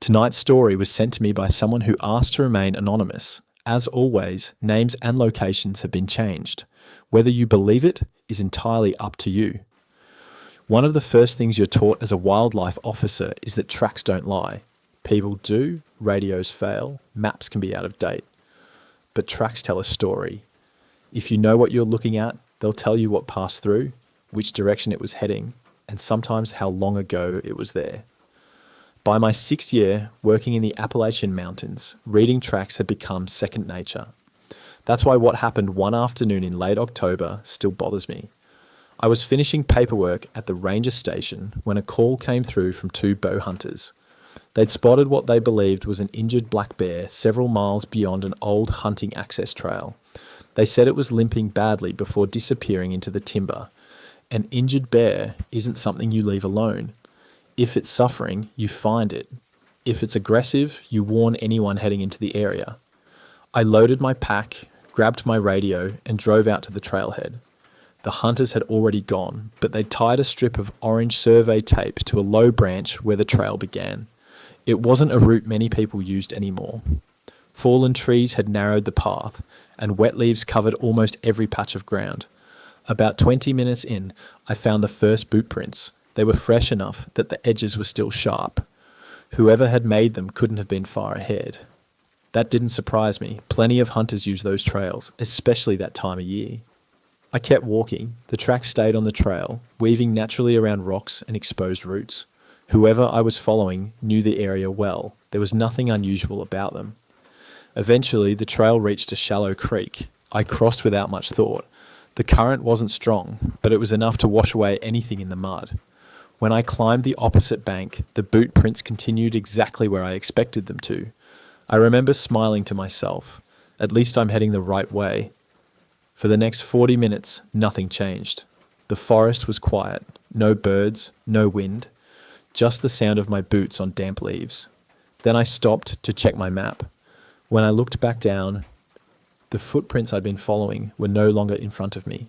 Tonight's story was sent to me by someone who asked to remain anonymous. As always, names and locations have been changed. Whether you believe it is entirely up to you. One of the first things you're taught as a wildlife officer is that tracks don't lie. People do, radios fail, maps can be out of date. But tracks tell a story. If you know what you're looking at, they'll tell you what passed through, which direction it was heading, and sometimes how long ago it was there. By my 6th year, working in the Appalachian Mountains, reading tracks had become second nature. That's why what happened one afternoon in late October still bothers me. I was finishing paperwork at the ranger station when a call came through from 2 bow hunters. They'd spotted what they believed was an injured black bear several miles beyond an old hunting access trail. They said it was limping badly before disappearing into the timber. An injured bear isn't something you leave alone. If it's suffering, you find it. If it's aggressive, you warn anyone heading into the area. I loaded my pack, grabbed my radio, and drove out to the trailhead. The hunters had already gone, but they'd tied a strip of orange survey tape to a low branch where the trail began. It wasn't a route many people used anymore. Fallen trees had narrowed the path, and wet leaves covered almost every patch of ground. About 20 minutes in, I found the first boot prints. They were fresh enough that the edges were still sharp. Whoever had made them couldn't have been far ahead. That didn't surprise me. Plenty of hunters use those trails, especially that time of year. I kept walking. The tracks stayed on the trail, weaving naturally around rocks and exposed roots. Whoever I was following knew the area well. There was nothing unusual about them. Eventually, the trail reached a shallow creek. I crossed without much thought. The current wasn't strong, but it was enough to wash away anything in the mud. When I climbed the opposite bank, the boot prints continued exactly where I expected them to. I remember smiling to myself. At least I'm heading the right way. For the next 40 minutes, nothing changed. The forest was quiet. No birds, no wind. Just the sound of my boots on damp leaves. Then I stopped to check my map. When I looked back down, the footprints I'd been following were no longer in front of me.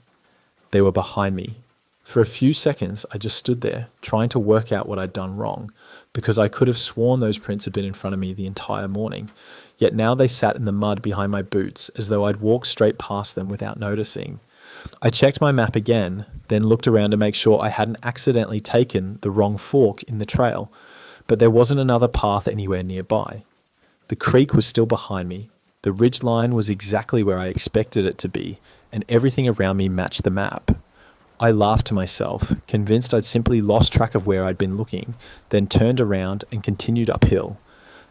They were behind me. For a few seconds, I just stood there, trying to work out what I'd done wrong, because I could have sworn those prints had been in front of me the entire morning. Yet now they sat in the mud behind my boots, as though I'd walked straight past them without noticing. I checked my map again, then looked around to make sure I hadn't accidentally taken the wrong fork in the trail, but there wasn't another path anywhere nearby. The creek was still behind me. The ridgeline was exactly where I expected it to be, and everything around me matched the map. I laughed to myself, convinced I'd simply lost track of where I'd been looking, then turned around and continued uphill.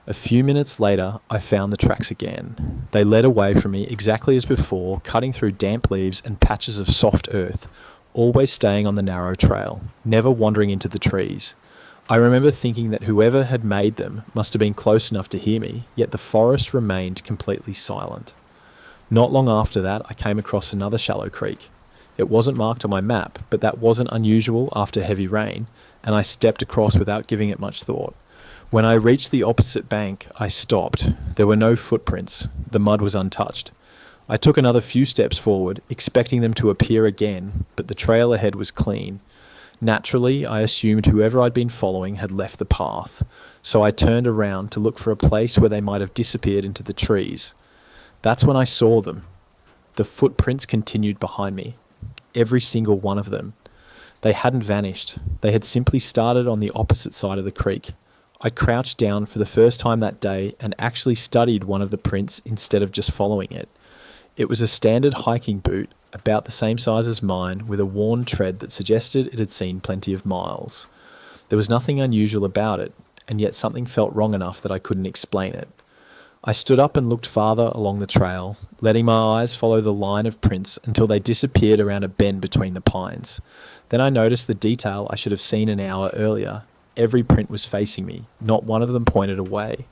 A few minutes later, I found the tracks again. They led away from me exactly as before, cutting through damp leaves and patches of soft earth, always staying on the narrow trail, never wandering into the trees. I remember thinking that whoever had made them must have been close enough to hear me, yet the forest remained completely silent. Not long after that, I came across another shallow creek. It wasn't marked on my map, but that wasn't unusual after heavy rain, and I stepped across without giving it much thought. When I reached the opposite bank, I stopped. There were no footprints. The mud was untouched. I took another few steps forward, expecting them to appear again, but the trail ahead was clean. Naturally, I assumed whoever I'd been following had left the path, so I turned around to look for a place where they might have disappeared into the trees. That's when I saw them. The footprints continued behind me. Every single one of them. They hadn't vanished. They had simply started on the opposite side of the creek. I crouched down for the first time that day and actually studied one of the prints instead of just following it. It was a standard hiking boot, about the same size as mine, with a worn tread that suggested it had seen plenty of miles. There was nothing unusual about it, and yet something felt wrong enough that I couldn't explain it. I stood up and looked farther along the trail, letting my eyes follow the line of prints until they disappeared around a bend between the pines. Then I noticed the detail I should have seen an hour earlier. Every print was facing me, not one of them pointed away.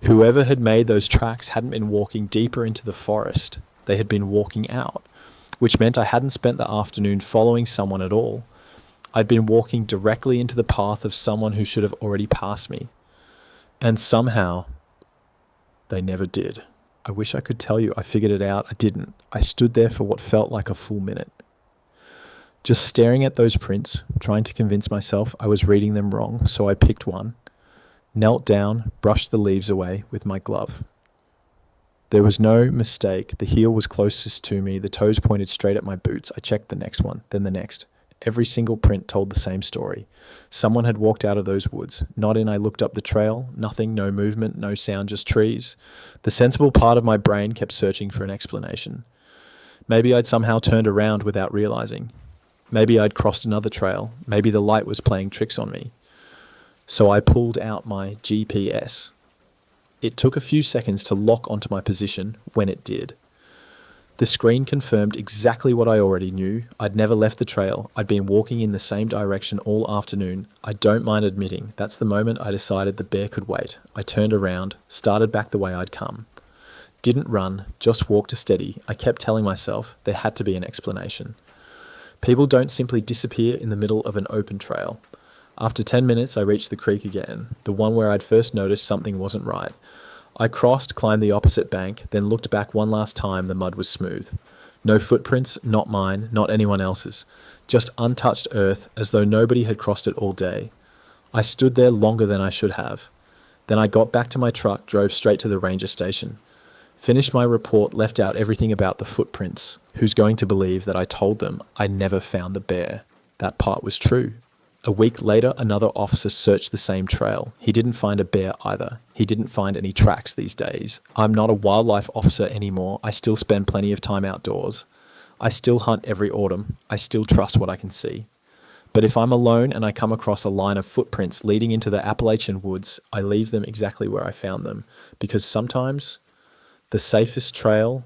Whoever had made those tracks hadn't been walking deeper into the forest. They had been walking out, which meant I hadn't spent the afternoon following someone at all. I'd been walking directly into the path of someone who should have already passed me. And somehow, they never did. I wish I could tell you I figured it out. I didn't. I stood there for what felt like a full minute, just staring at those prints, trying to convince myself I was reading them wrong, so I picked one. knelt down, brushed the leaves away with my glove. There was no mistake. The heel was closest to me. The toes pointed straight at my boots. I checked the next one, then the next. Every single print told the same story. Someone had walked out of those woods. Nodding, I looked up the trail. Nothing, no movement, no sound, just trees. The sensible part of my brain kept searching for an explanation. Maybe I'd somehow turned around without realizing. Maybe I'd crossed another trail. Maybe the light was playing tricks on me. So I pulled out my GPS. It took a few seconds to lock onto my position when it did. The screen confirmed exactly what I already knew. I'd never left the trail. I'd been walking in the same direction all afternoon. I don't mind admitting, that's the moment I decided the bear could wait. I turned around, started back the way I'd come. Didn't run, just walked steady. I kept telling myself there had to be an explanation. People don't simply disappear in the middle of an open trail. After 10 minutes, I reached the creek again, the one where I'd first noticed something wasn't right. I crossed, climbed the opposite bank, then looked back one last time. The mud was smooth. No footprints, not mine, not anyone else's. Just untouched earth, as though nobody had crossed it all day. I stood there longer than I should have. Then I got back to my truck, drove straight to the ranger station. Finished my report, left out everything about the footprints. Who's going to believe that I told them I never found the bear? That part was true. A week later, another officer searched the same trail. He didn't find a bear either. He didn't find any tracks these days. I'm not a wildlife officer anymore. I still spend plenty of time outdoors. I still hunt every autumn. I still trust what I can see. But if I'm alone and I come across a line of footprints leading into the Appalachian woods, I leave them exactly where I found them. Because sometimes the safest trail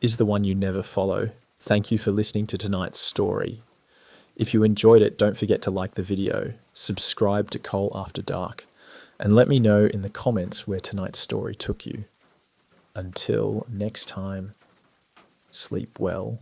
is the one you never follow. Thank you for listening to tonight's story. If you enjoyed it, don't forget to like the video, subscribe to Coal After Dark, and let me know in the comments where tonight's story took you. Until next time, sleep well.